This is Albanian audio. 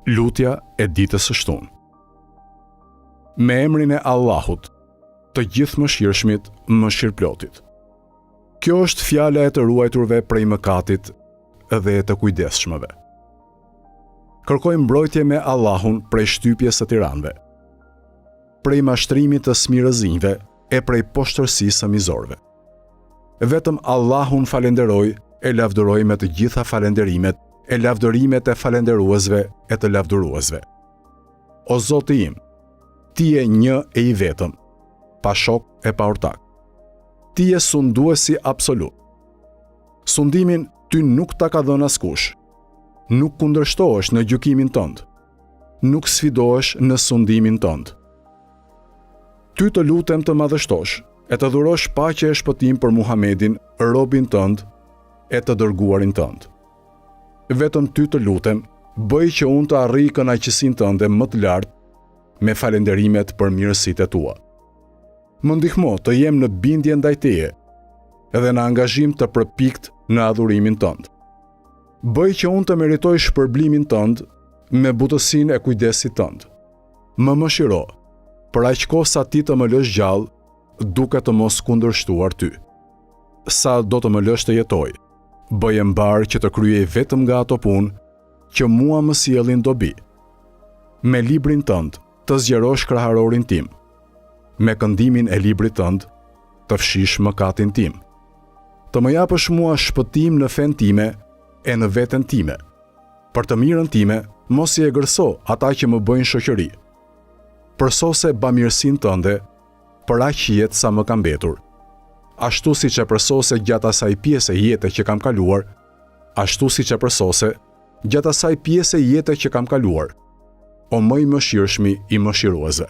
Lutja e ditës së shtunë. Me emrin e Allahut, të gjithë mëshirshmit, mëshirëplotit. Kjo është fjala e të ruajturve prej mëkatit dhe e të kujdesshmëve. Kërkojmë mbrojtje me Allahun prej shtypjes së tiranëve, prej mashtrimit të smirëzinjve e prej poshtërsisë së mizorëve. Vetëm Allahun falenderoj, e lavdëroj me të gjitha falenderimet, e lavdërimet e falenderuesve e të lavdëruesve. O Zoti im, Ti je një e i vetëm, pa shok e pa ortak. Ti je sunduesi absolut. Sundimin Ty nuk ta ka dhënë askush. Nuk kundërshtohesh në gjykimin tënd. Nuk sfidohesh në sundimin tënd. Ty të lutem të madhështosh, e të dhurosh paqe e shpëtim për Muhamedin, robin tënd, e të dërguarin tënd. Vetëm Ty të lutem, bëj që unë të arrij kënaqësinë tënde më të lartë me falenderimet për mirësitë tua. Më ndihmo të jem në bindje ndaj Teje edhe në angazhim të përpikt në adhurimin tënd. Bëj që unë të meritoj shpërblimin tënd me butësinë e kujdesit tënd. Më mëshiro, për aq kohë sa Ti të më lësh gjallë, duke të mos kundërshtuar Ty. Sa do të më lësh të jetoj, bëje mbar që të kryej vetëm nga ato punë që mua më sjellin dobi. Me librin tënd të zgjerosh kraharorin tim. Me këndimin e librit tënd të fshish mëkatin tim. Të më japësh mua shpëtim në fen time e në veten time. Për të mirën time, mos I egërso ata që më bëjnë shoqëri. Përsose bamirësinë tënde për aq jetë sa më ka mbetur. Ashtu siç e përsose gjatë asaj pjese jete që kam kaluar, ashtu siç e përsose gjatë asaj pjese jete që kam kaluar, o më I mëshirshmi I mëshiruesve.